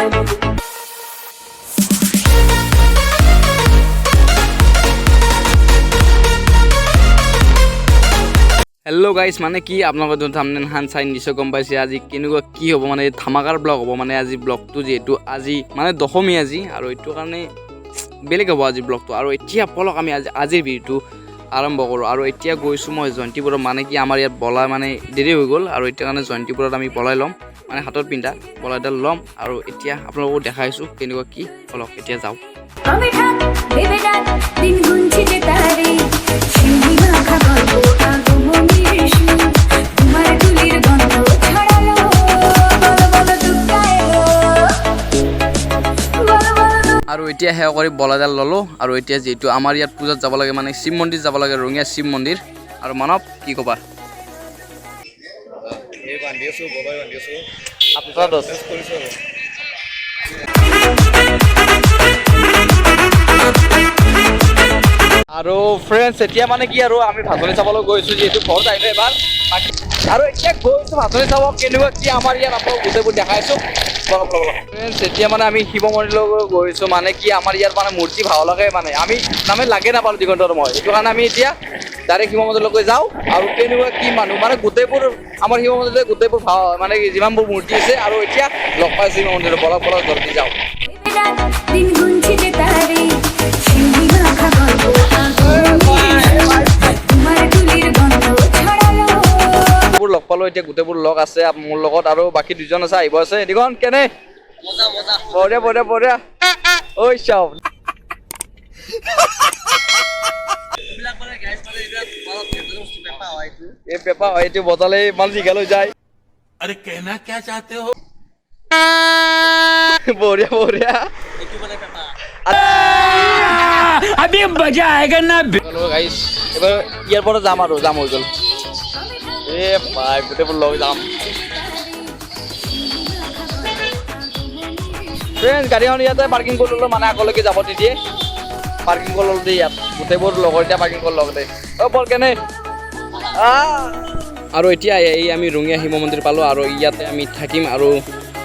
hello guys माने कि आपलोगों तो थामनेल हान साइन निश्चय गम पाइছে আজি কেনেকুৱা কি হ'ব মানে ধামাকাৰ ব্লগ হ'ব মানে আজি ব্লগটো যেটো আজি মানে দশমী আজি আৰু এটো কাৰণে বেলেগ হ'ব আজি ব্লগটো আৰু এতিয়া পলক আমি আজিৰ ভিডিওটো আৰম্ভ কৰো আৰু এতিয়া গৈছো মই জয়ন্তীপুৰ মানে কি আমাৰ ইয়াত বলা মানে দেৰি হৈ গ'ল আৰু এতিয়া কাৰণে জয়ন্তীপুৰত আমি বলাই লম মানে হাতত পিন্ধা বলাইডাল লম আৰু এতিয়া আপোনালোকক দেখাইছো কেনেকুৱা কি পলক এতিয়া যাও আৰু এতিয়া হেয়া কৰি বলাইডাল ললো আৰু এতিয়া যেটো আমাৰ ইয়াত পূজাত যাব লাগে মানে শিৱ মন্দিৰ যাব লাগে ৰঙিয়া শিৱ মন্দিৰ আৰু মানৱ কি কবা এই বান্ধিছো বলাই বান্ধিছো আপোনাৰ দছ কৰিছো আৰু ফ্ৰেন্ডছ এতিয়া মানে কি আৰু আমি ভাতনি চাবলৈ গৈছো যেটো ঘৰত আহিলে এবাৰ আৰু এতিয়া গৈছো ভাতনি চাব কেনেকুৱা কি আমাৰ ইয়াত আপোনাক গোটেইবোৰ দেখাইছো ফ্ৰেন্ডছ এতিয়া মানে আমি শিৱ মন্দিৰলৈ গৈছো মানে কি আমাৰ ইয়াত মানে মূৰ্তি ভাও লাগে মানে আমি নামে লাগে নাপালো দিগন্তৰ মই এইটো কাৰণে আমি এতিয়া ডাইৰেক্ট শিৱ মন্দিৰলৈ যাওঁ আৰু কেনেকুৱা কি মানুহ মানে গোটেইবোৰ আমাৰ শিৱ মন্দিৰলৈ গোটেইবোৰ ভাও মানে যিমানবোৰ মূৰ্তি আছে আৰু এতিয়া লগ পাইছো শিৱ মন্দিৰত বলক বলক জলদি যাওঁ লগ পালো এতিয়া গোটেইবোৰ লগ আছে মোৰ লগত আৰু বাকি দুজন আছে আহিব আছে দিগন কেনে মজা মজা বঢ়িয়া বঢ়িয়া বঢ়িয়া ঐ চাও ये पेपा है जो बदले माल निकालो जाए अरे कहना क्या चाहते हो बोरिया बोरिया अभी मजा आएगा ना चलो गाइस এবার ইয়ার পরে জাম হয়ে গেল এ ভাই গোটেইবোৰ লগ যাম ফ্ৰেন্ড গাড়ীখন ইয়াতে পাৰ্কিং কৰি ললো মানে আগলৈকে যাব নিদিয়ে পাৰ্কিং কৰি ললো দেই ইয়াত গোটেইবোৰ লগৰ এতিয়া পাৰ্কিং কৰি লগ দে অ বল কেনে আৰু এতিয়া এই আমি ৰঙিয়া শিৱ মন্দিৰ পালো আৰু ইয়াতে আমি থাকিম আৰু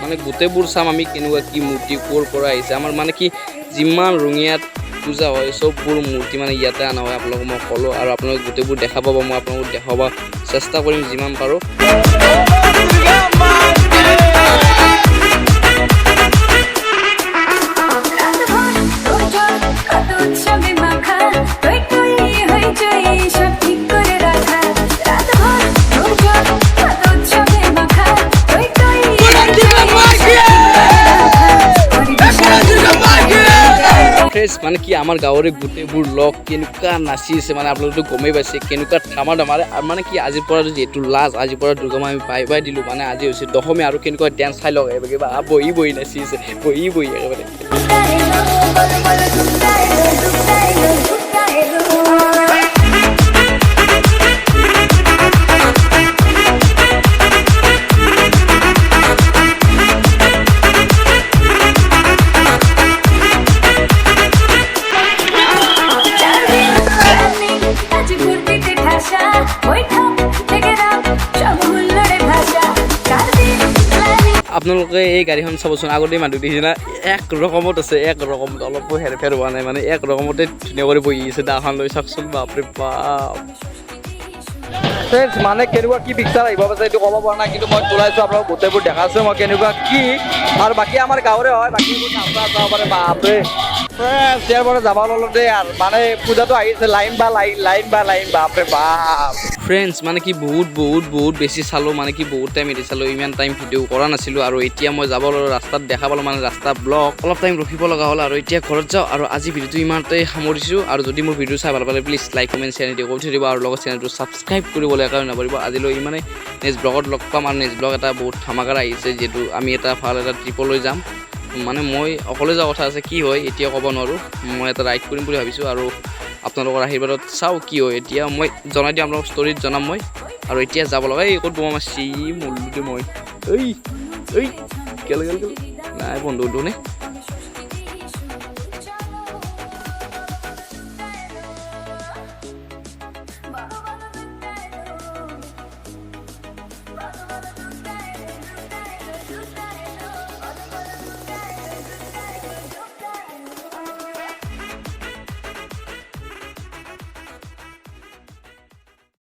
মানে গোটেইবোৰ চাম আমি কেনেকুৱা কি মূৰ্তি ক'ৰ পৰা আহিছে আমাৰ মানে কি যিমান ৰঙিয়াত পূজা হয় সববোৰ মূৰ্তি মানে ইয়াতে আনা হয় আপোনালোকক মই ক'লো আৰু আপোনালোকে গোটেইবোৰ দেখা পাব মই আপোনালোকক দেখাব চেষ্টা কৰিম যিমান পাৰোঁ মানে কি আমাৰ গাঁৱৰে গোটেইবোৰ লগ কেনেকুৱা নাচি আছে মানে আপোনালোকে গমেই পাইছে কেনেকুৱা ঠামা ধামাৰে আৰু মানে কি আজিৰ পৰা যিহেতু লাজ আজিৰ পৰা দুৰ্গা মা আমি পাই দিলোঁ মানে আজি হৈছে দশমী আৰু কেনেকুৱা ডেন্স চাই লওক কিবা বহি নাচি আছে বহি একেবাৰে আপোনালোকে এই গাড়ীখন চাবচোন আগতে মানুহ দেখিছে না এক ৰকমত আছে এক ৰকমত অলপো হেৰফেৰ হোৱা নাই মানে এক ৰকমতে ধুনীয়া কৰি বহি আছে দাখন লৈ চাওকচোন বাপৰে বাপ মানে কেনেকুৱা কি পিকচাৰ আহিব পাইছে এইটো ক'ব পৰা নাই কিন্তু মই তোলাইছোঁ আপোনালোক গোটেইবোৰ দেখাইছোঁ মই কেনেকুৱা কি আৰু বাকী আমাৰ গাঁৱৰে হয় বাকীবোৰ নাচা চাব পাৰে বাপৰে ইয়াৰ পৰা যাব ল'লো দেই আৰু মানে পূজাটো আহিছে লাইন বা লাইন বাপৰে বাপ ফ্ৰেণ্ডছ মানে কি বহুত বেছি চালোঁ মানে কি বহুত টাইম এৰি চালোঁ ইমান টাইম ভিডিঅ' কৰা নাছিলোঁ আৰু এতিয়া মই যাব ল'লোঁ ৰাস্তাত দেখা পালোঁ মানে ৰাস্তা ব্লক অলপ টাইম ৰখিব লগা হ'ল আৰু এতিয়া ঘৰত যাওঁ আৰু আজি ভিডিঅ'টো ইমানতেই সামৰিছোঁ আৰু যদি মোৰ ভিডিঅ' চাই ভাল পালে প্লিজ লাইক কমেণ্ট শ্বেয়াৰ কৰি থৈ দিব আৰু লগত চেনেলটো ছাবস্ক্ৰাইব কৰিবলৈ একেবাৰে নাপাহৰিব আজিলৈ ইমানে নেক্সট ব্লগত লগ পাম আৰু নেক্সট ব্লগ এটা বহুত ধামাকাৰ আহিছে যিহেতু আমি এটা ভাল এটা ট্ৰিপলৈ যাম মানে মই অকলে যোৱা কথা আছে কি হয় এতিয়া ক'ব নোৱাৰোঁ মই এটা ৰাইড কৰিম বুলি ভাবিছোঁ আৰু আপোনালোকৰ আশীৰ্বাদত চাওঁ কি হয় এতিয়া মই জনাই দিম আপোনালোকক ষ্টৰিত জনাম মই আৰু এতিয়া যাব লগা এই ক'ত বোমা মাৰছি মল্লুতে মই এই গেল নাই বন্ধু নে